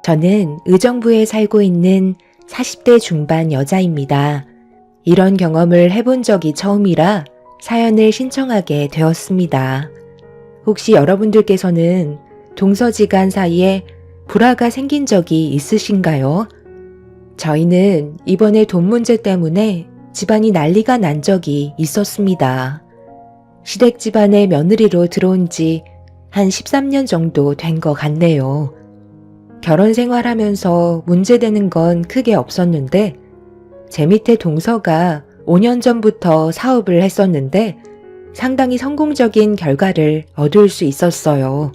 저는 의정부에 살고 있는 40대 중반 여자입니다. 이런 경험을 해본 적이 처음이라 사연을 신청하게 되었습니다. 혹시 여러분들께서는 동서지간 사이에 불화가 생긴 적이 있으신가요? 저희는 이번에 돈 문제 때문에 집안이 난리가 난 적이 있었습니다. 시댁 집안의 며느리로 들어온 지 한 13년 정도 된 것 같네요. 결혼 생활하면서 문제되는 건 크게 없었는데 제 밑에 동서가 5년 전부터 사업을 했었는데 상당히 성공적인 결과를 얻을 수 있었어요.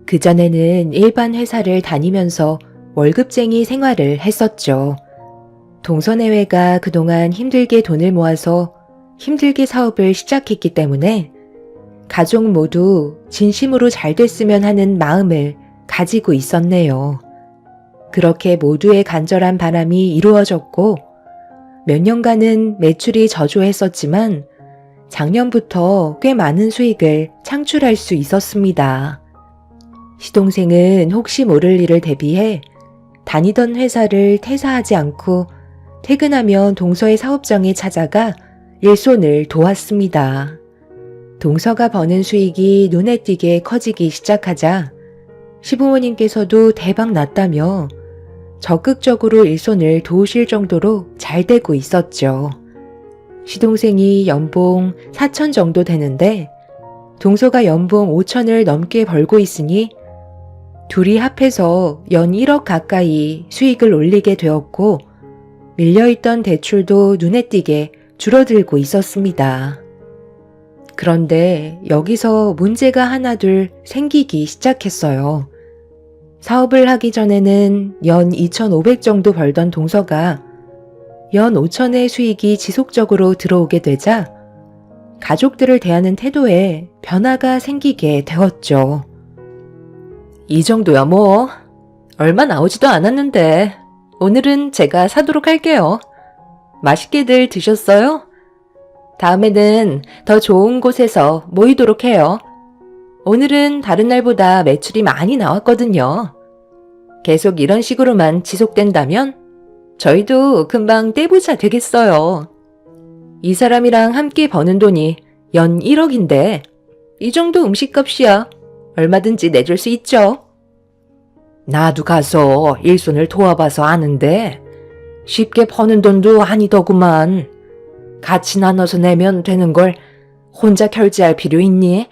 그전에는 일반 회사를 다니면서 월급쟁이 생활을 했었죠. 동서 내외가 그동안 힘들게 돈을 모아서 힘들게 사업을 시작했기 때문에 가족 모두 진심으로 잘 됐으면 하는 마음을 가지고 있었네요. 그렇게 모두의 간절한 바람이 이루어졌고 몇 년간은 매출이 저조했었지만 작년부터 꽤 많은 수익을 창출할 수 있었습니다. 시동생은 혹시 모를 일을 대비해 다니던 회사를 퇴사하지 않고 퇴근하면 동서의 사업장에 찾아가 일손을 도왔습니다. 동서가 버는 수익이 눈에 띄게 커지기 시작하자 시부모님께서도 대박 났다며 적극적으로 일손을 도우실 정도로 잘 되고 있었죠. 시동생이 연봉 4천 정도 되는데 동서가 연봉 5천을 넘게 벌고 있으니 둘이 합해서 연 1억 가까이 수익을 올리게 되었고 밀려있던 대출도 눈에 띄게 줄어들고 있었습니다. 그런데 여기서 문제가 하나둘 생기기 시작했어요. 사업을 하기 전에는 연 2,500 정도 벌던 동서가 연 5천의 수익이 지속적으로 들어오게 되자 가족들을 대하는 태도에 변화가 생기게 되었죠. 이 정도야 뭐. 얼마 나오지도 않았는데 오늘은 제가 사도록 할게요. 맛있게들 드셨어요? 다음에는 더 좋은 곳에서 모이도록 해요. 오늘은 다른 날보다 매출이 많이 나왔거든요. 계속 이런 식으로만 지속된다면 저희도 금방 떼부자 되겠어요. 이 사람이랑 함께 버는 돈이 연 1억인데 이 정도 음식값이야. 얼마든지 내줄 수 있죠. 나도 가서 일손을 도와봐서 아는데 쉽게 버는 돈도 아니더구만. 같이 나눠서 내면 되는 걸 혼자 결제할 필요 있니?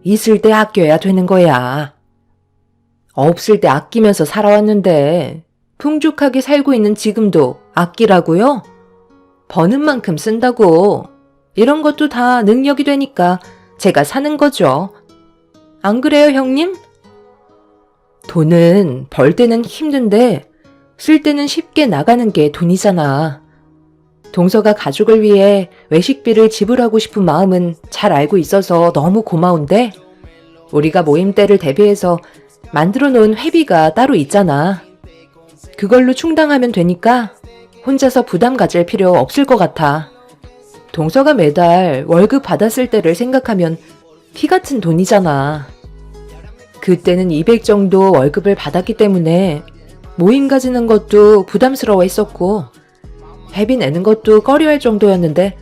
있을 때 아껴야 되는 거야. 없을 때 아끼면서 살아왔는데 풍족하게 살고 있는 지금도 아끼라고요? 버는 만큼 쓴다고. 이런 것도 다 능력이 되니까 제가 사는 거죠. 안 그래요, 형님? 돈은 벌 때는 힘든데 쓸 때는 쉽게 나가는 게 돈이잖아. 동서가 가족을 위해 외식비를 지불하고 싶은 마음은 잘 알고 있어서 너무 고마운데 우리가 모임 때를 대비해서 만들어 놓은 회비가 따로 있잖아. 그걸로 충당하면 되니까 혼자서 부담 가질 필요 없을 것 같아. 동서가 매달 월급 받았을 때를 생각하면 피 같은 돈이잖아. 그때는 200 정도 월급을 받았기 때문에 모임 가지는 것도 부담스러워 했었고 회비 내는 것도 꺼려할 정도였는데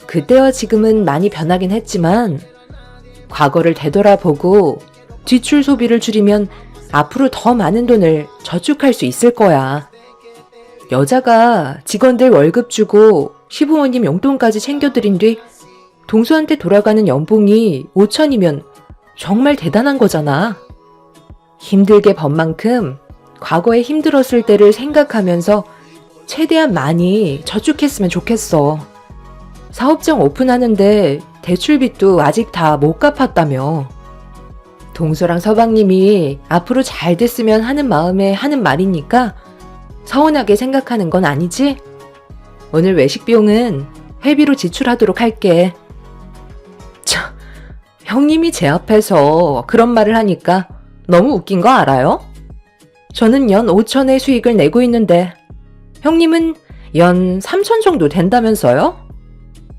그때와 지금은 많이 변하긴 했지만 과거를 되돌아보고 지출 소비를 줄이면 앞으로 더 많은 돈을 저축할 수 있을 거야. 여자가 직원들 월급 주고 시부모님 용돈까지 챙겨드린 뒤 동서한테 돌아가는 연봉이 5천이면 정말 대단한 거잖아. 힘들게 번 만큼 과거에 힘들었을 때를 생각하면서 최대한 많이 저축했으면 좋겠어. 사업장 오픈하는데 대출빚도 아직 다 못 갚았다며. 동서랑 서방님이 앞으로 잘 됐으면 하는 마음에 하는 말이니까 서운하게 생각하는 건 아니지? 오늘 외식 비용은 회비로 지출하도록 할게. 참, 형님이 제 앞에서 그런 말을 하니까 너무 웃긴 거 알아요? 저는 연 5천의 수익을 내고 있는데 형님은 연 3천 정도 된다면서요?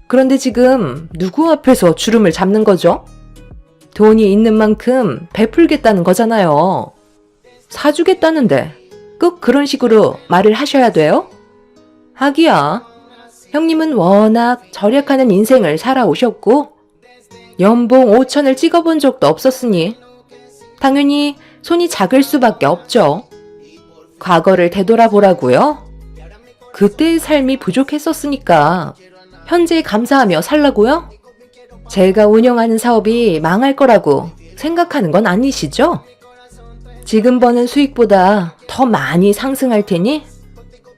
그런데 지금 누구 앞에서 주름을 잡는 거죠? 돈이 있는 만큼 베풀겠다는 거잖아요. 사주겠다는데 꼭 그런 식으로 말을 하셔야 돼요? 하기야, 형님은 워낙 절약하는 인생을 살아오셨고 연봉 5천을 찍어본 적도 없었으니 당연히 손이 작을 수밖에 없죠. 과거를 되돌아보라고요? 그때의 삶이 부족했었으니까 현재에 감사하며 살라고요? 제가 운영하는 사업이 망할 거라고 생각하는 건 아니시죠? 지금 버는 수익보다 더 많이 상승할 테니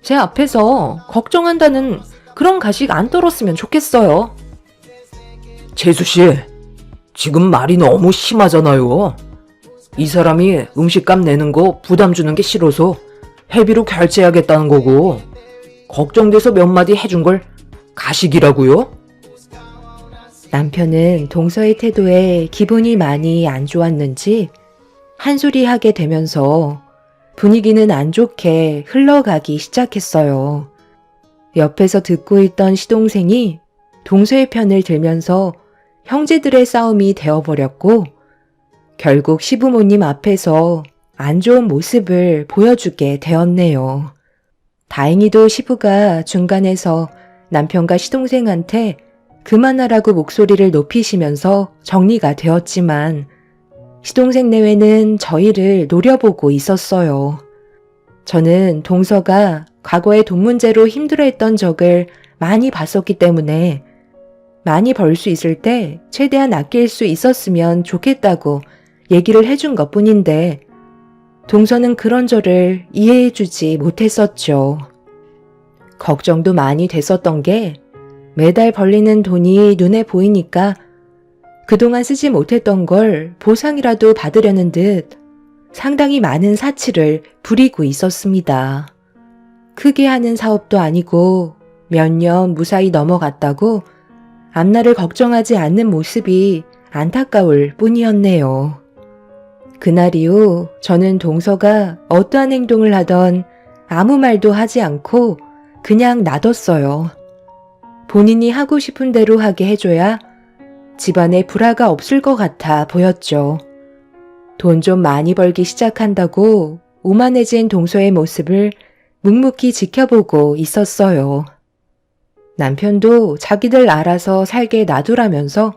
제 앞에서 걱정한다는 그런 가식 안 떨었으면 좋겠어요. 재수씨, 지금 말이 너무 심하잖아요. 이 사람이 음식값 내는 거 부담 주는 게 싫어서 회비로 결제하겠다는 거고 걱정돼서 몇 마디 해준 걸 가식이라고요? 남편은 동서의 태도에 기분이 많이 안 좋았는지 한 소리 하게 되면서 분위기는 안 좋게 흘러가기 시작했어요. 옆에서 듣고 있던 시동생이 동서의 편을 들면서 형제들의 싸움이 되어버렸고 결국 시부모님 앞에서 안 좋은 모습을 보여주게 되었네요. 다행히도 시부가 중간에서 남편과 시동생한테 그만하라고 목소리를 높이시면서 정리가 되었지만 시동생 내외는 저희를 노려보고 있었어요. 저는 동서가 과거에 돈 문제로 힘들어했던 적을 많이 봤었기 때문에 많이 벌 수 있을 때 최대한 아낄 수 있었으면 좋겠다고 얘기를 해준 것뿐인데 동서는 그런 저를 이해해주지 못했었죠. 걱정도 많이 됐었던 게 매달 벌리는 돈이 눈에 보이니까 그동안 쓰지 못했던 걸 보상이라도 받으려는 듯 상당히 많은 사치를 부리고 있었습니다. 크게 하는 사업도 아니고 몇 년 무사히 넘어갔다고 앞날을 걱정하지 않는 모습이 안타까울 뿐이었네요. 그날 이후 저는 동서가 어떠한 행동을 하던 아무 말도 하지 않고 그냥 놔뒀어요. 본인이 하고 싶은 대로 하게 해줘야 집안에 불화가 없을 것 같아 보였죠. 돈 좀 많이 벌기 시작한다고 오만해진 동서의 모습을 묵묵히 지켜보고 있었어요. 남편도 자기들 알아서 살게 놔두라면서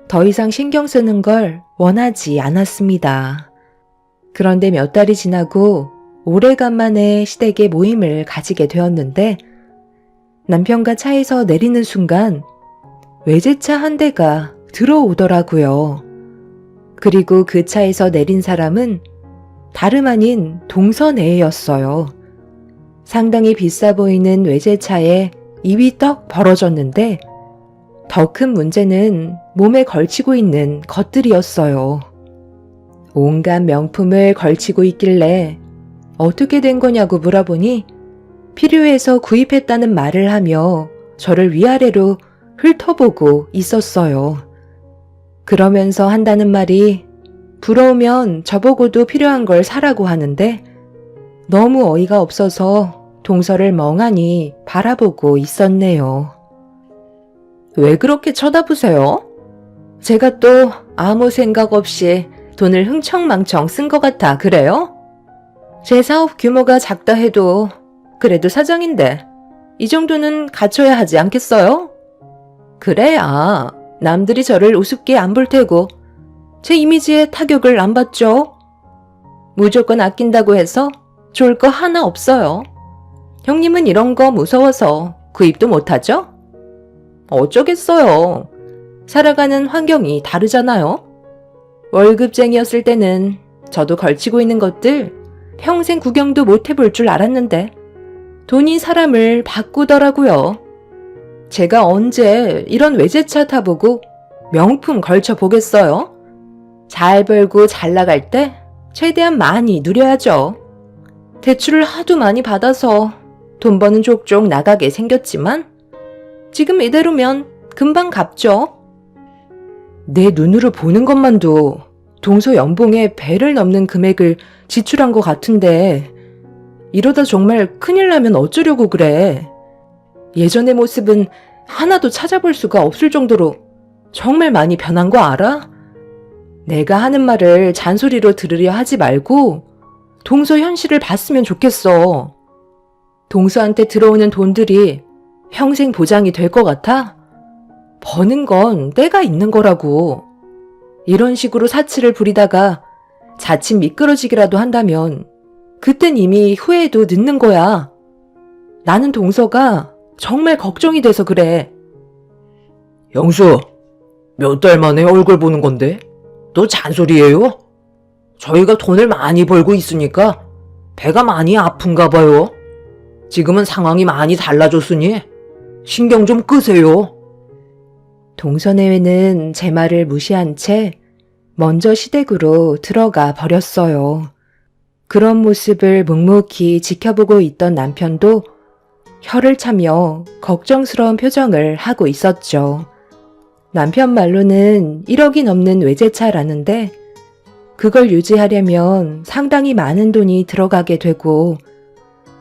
더 이상 신경 쓰는 걸 원하지 않았습니다. 그런데 몇 달이 지나고 오래간만에 시댁에 모임을 가지게 되었는데 남편과 차에서 내리는 순간 외제차 한 대가 들어오더라고요. 그리고 그 차에서 내린 사람은 다름 아닌 동서네였어요. 상당히 비싸 보이는 외제차에 입이 떡 벌어졌는데 더 큰 문제는 몸에 걸치고 있는 것들이었어요. 온갖 명품을 걸치고 있길래 어떻게 된 거냐고 물어보니 필요해서 구입했다는 말을 하며 저를 위아래로 훑어보고 있었어요. 그러면서 한다는 말이 부러우면 저보고도 필요한 걸 사라고 하는데 너무 어이가 없어서 동서를 멍하니 바라보고 있었네요. 왜 그렇게 쳐다보세요? 제가 또 아무 생각 없이 돈을 흥청망청 쓴 것 같아 그래요? 제 사업 규모가 작다 해도 그래도 사장인데 이 정도는 갖춰야 하지 않겠어요? 그래야 남들이 저를 우습게 안 볼 테고 제 이미지에 타격을 안 받죠. 무조건 아낀다고 해서 좋을 거 하나 없어요. 형님은 이런 거 무서워서 구입도 못하죠? 어쩌겠어요. 살아가는 환경이 다르잖아요. 월급쟁이였을 때는 저도 걸치고 있는 것들 평생 구경도 못 해볼 줄 알았는데 돈이 사람을 바꾸더라고요. 제가 언제 이런 외제차 타보고 명품 걸쳐보겠어요? 잘 벌고 잘 나갈 때 최대한 많이 누려야죠. 대출을 하도 많이 받아서 돈 버는 족족 나가게 생겼지만 지금 이대로면 금방 갚죠. 내 눈으로 보는 것만도 동서 연봉의 배를 넘는 금액을 지출한 것 같은데 이러다 정말 큰일 나면 어쩌려고 그래. 예전의 모습은 하나도 찾아볼 수가 없을 정도로 정말 많이 변한 거 알아? 내가 하는 말을 잔소리로 들으려 하지 말고 동서 현실을 봤으면 좋겠어. 동서한테 들어오는 돈들이 평생 보장이 될 것 같아? 버는 건 때가 있는 거라고. 이런 식으로 사치를 부리다가 자칫 미끄러지기라도 한다면 그땐 이미 후회해도 늦는 거야. 나는 동서가 정말 걱정이 돼서 그래. 영수, 몇 달 만에 얼굴 보는 건데? 또 잔소리예요? 저희가 돈을 많이 벌고 있으니까 배가 많이 아픈가 봐요. 지금은 상황이 많이 달라졌으니 신경 좀 끄세요. 동서내외는 제 말을 무시한 채 먼저 시댁으로 들어가 버렸어요. 그런 모습을 묵묵히 지켜보고 있던 남편도 혀를 차며 걱정스러운 표정을 하고 있었죠. 남편 말로는 1억이 넘는 외제차라는데 그걸 유지하려면 상당히 많은 돈이 들어가게 되고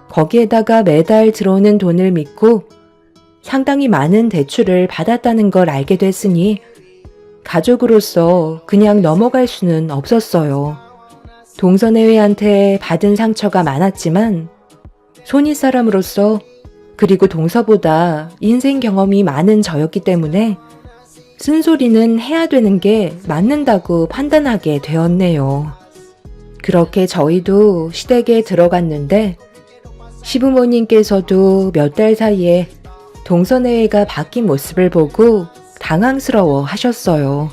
거기에다가 매달 들어오는 돈을 믿고 상당히 많은 대출을 받았다는 걸 알게 됐으니 가족으로서 그냥 넘어갈 수는 없었어요. 동서내외한테 받은 상처가 많았지만 손윗사람으로서 그리고 동서보다 인생 경험이 많은 저였기 때문에 쓴소리는 해야 되는 게 맞는다고 판단하게 되었네요. 그렇게 저희도 시댁에 들어갔는데 시부모님께서도 몇 달 사이에 동서내외가 바뀐 모습을 보고 당황스러워 하셨어요.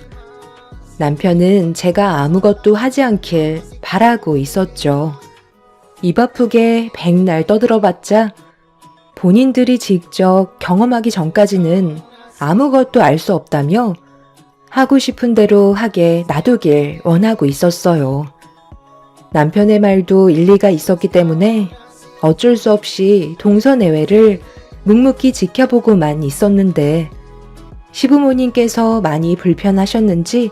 남편은 제가 아무것도 하지 않길 바라고 있었죠. 입 아프게 백날 떠들어봤자 본인들이 직접 경험하기 전까지는 아무것도 알 수 없다며 하고 싶은 대로 하게 놔두길 원하고 있었어요. 남편의 말도 일리가 있었기 때문에 어쩔 수 없이 동서내외를 묵묵히 지켜보고만 있었는데 시부모님께서 많이 불편하셨는지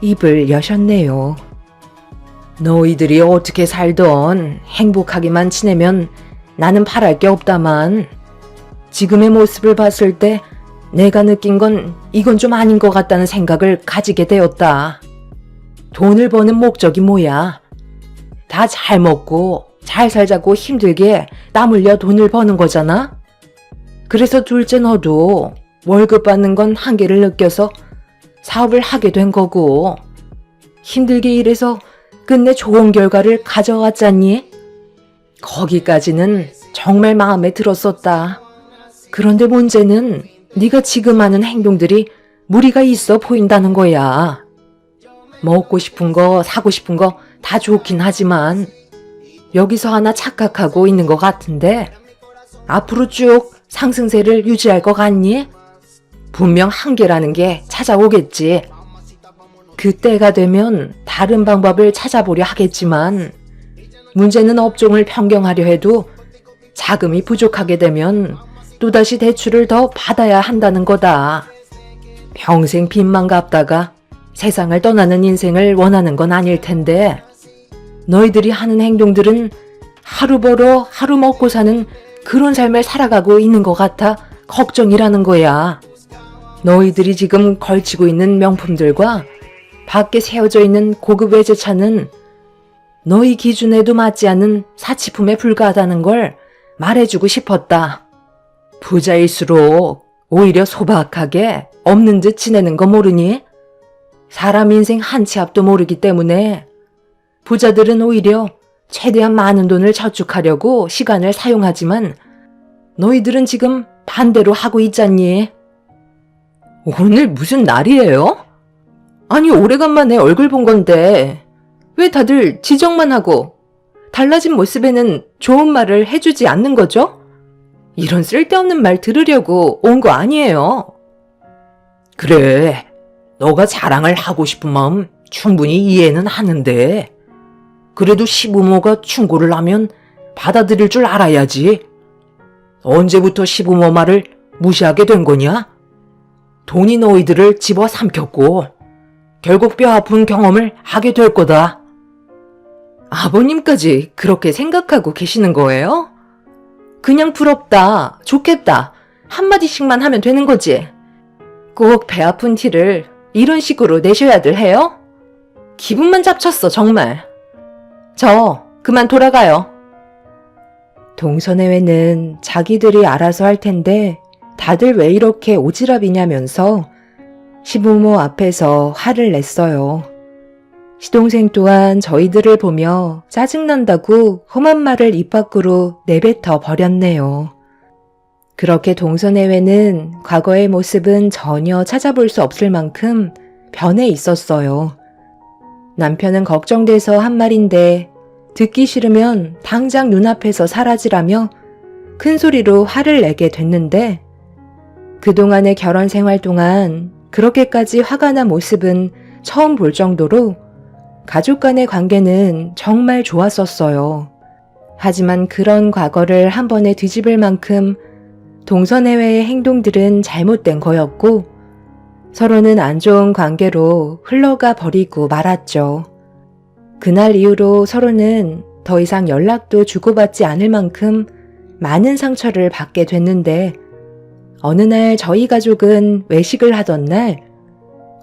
입을 여셨네요. 너희들이 어떻게 살던 행복하게만 지내면 나는 바랄 게 없다만 지금의 모습을 봤을 때 내가 느낀 건 이건 좀 아닌 것 같다는 생각을 가지게 되었다. 돈을 버는 목적이 뭐야? 다 잘 먹고 잘 살자고 힘들게 땀 흘려 돈을 버는 거잖아? 그래서 둘째 너도 월급 받는 건 한계를 느껴서 사업을 하게 된 거고 힘들게 일해서 끝내 좋은 결과를 가져왔잖니? 거기까지는 정말 마음에 들었었다. 그런데 문제는 네가 지금 하는 행동들이 무리가 있어 보인다는 거야. 먹고 싶은 거, 사고 싶은 거 다 좋긴 하지만 여기서 하나 착각하고 있는 것 같은데 앞으로 쭉 상승세를 유지할 것 같니? 분명 한계라는 게 찾아오겠지. 그때가 되면 다른 방법을 찾아보려 하겠지만 문제는 업종을 변경하려 해도 자금이 부족하게 되면 또다시 대출을 더 받아야 한다는 거다. 평생 빚만 갚다가 세상을 떠나는 인생을 원하는 건 아닐 텐데 너희들이 하는 행동들은 하루 벌어 하루 먹고 사는 그런 삶을 살아가고 있는 것 같아 걱정이라는 거야. 너희들이 지금 걸치고 있는 명품들과 밖에 세워져 있는 고급 외제차는 너희 기준에도 맞지 않는 사치품에 불과하다는 걸 말해주고 싶었다. 부자일수록 오히려 소박하게 없는 듯 지내는 거 모르니? 사람 인생 한 치 앞도 모르기 때문에 부자들은 오히려 최대한 많은 돈을 저축하려고 시간을 사용하지만 너희들은 지금 반대로 하고 있잖니? 오늘 무슨 날이에요? 아니 오래간만에 얼굴 본 건데 왜 다들 지적만 하고 달라진 모습에는 좋은 말을 해주지 않는 거죠? 이런 쓸데없는 말 들으려고 온 거 아니에요. 그래, 너가 자랑을 하고 싶은 마음 충분히 이해는 하는데 그래도 시부모가 충고를 하면 받아들일 줄 알아야지. 언제부터 시부모 말을 무시하게 된 거냐? 돈이 너희들을 집어삼켰고 결국 뼈 아픈 경험을 하게 될 거다. 아버님까지 그렇게 생각하고 계시는 거예요? 그냥 부럽다, 좋겠다 한마디씩만 하면 되는 거지. 꼭 배 아픈 티를 이런 식으로 내셔야들 해요? 기분만 잡쳤어, 정말. 저 그만 돌아가요. 동서내외는 자기들이 알아서 할 텐데 다들 왜 이렇게 오지랖이냐면서 시부모 앞에서 화를 냈어요. 시동생 또한 저희들을 보며 짜증난다고 험한 말을 입 밖으로 내뱉어 버렸네요. 그렇게 동서내외는 과거의 모습은 전혀 찾아볼 수 없을 만큼 변해 있었어요. 남편은 걱정돼서 한 말인데 듣기 싫으면 당장 눈앞에서 사라지라며 큰 소리로 화를 내게 됐는데 그동안의 결혼 생활 동안 그렇게까지 화가 난 모습은 처음 볼 정도로 가족 간의 관계는 정말 좋았었어요. 하지만 그런 과거를 한 번에 뒤집을 만큼 동서내외의 행동들은 잘못된 거였고 서로는 안 좋은 관계로 흘러가 버리고 말았죠. 그날 이후로 서로는 더 이상 연락도 주고받지 않을 만큼 많은 상처를 받게 됐는데 어느 날 저희 가족은 외식을 하던 날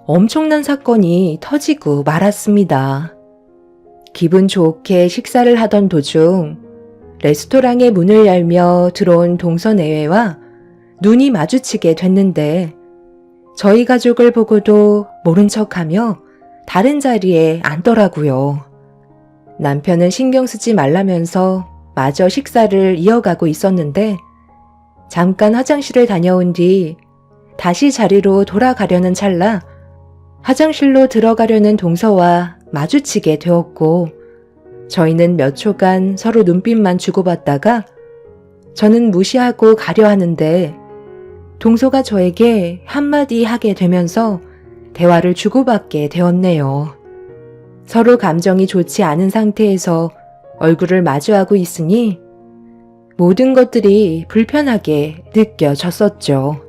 엄청난 사건이 터지고 말았습니다. 기분 좋게 식사를 하던 도중 레스토랑의 문을 열며 들어온 동서내외와 눈이 마주치게 됐는데 저희 가족을 보고도 모른 척하며 다른 자리에 앉더라고요. 남편은 신경 쓰지 말라면서 마저 식사를 이어가고 있었는데 잠깐 화장실을 다녀온 뒤 다시 자리로 돌아가려는 찰나 화장실로 들어가려는 동서와 마주치게 되었고 저희는 몇 초간 서로 눈빛만 주고받다가 저는 무시하고 가려 하는데 동서가 저에게 한마디 하게 되면서 대화를 주고받게 되었네요. 서로 감정이 좋지 않은 상태에서 얼굴을 마주하고 있으니 모든 것들이 불편하게 느껴졌었죠.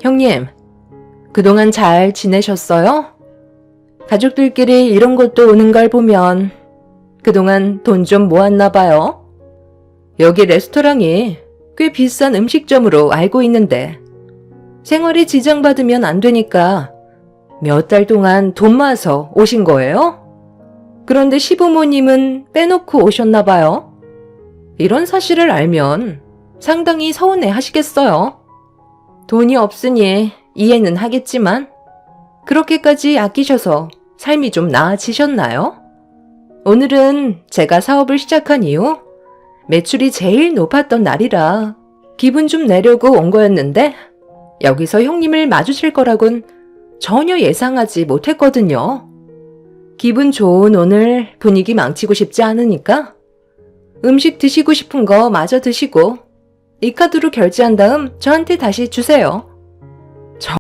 형님, 그동안 잘 지내셨어요? 가족들끼리 이런 곳도 오는 걸 보면 그동안 돈 좀 모았나 봐요. 여기 레스토랑이 꽤 비싼 음식점으로 알고 있는데 생활에 지장받으면 안 되니까 몇 달 동안 돈 모아서 오신 거예요? 그런데 시부모님은 빼놓고 오셨나 봐요. 이런 사실을 알면 상당히 서운해 하시겠어요. 돈이 없으니 이해는 하겠지만 그렇게까지 아끼셔서 삶이 좀 나아지셨나요? 오늘은 제가 사업을 시작한 이후 매출이 제일 높았던 날이라 기분 좀 내려고 온 거였는데 여기서 형님을 마주칠 거라곤 전혀 예상하지 못했거든요. 기분 좋은 오늘 분위기 망치고 싶지 않으니까 음식 드시고 싶은 거 마저 드시고 이 카드로 결제한 다음 저한테 다시 주세요.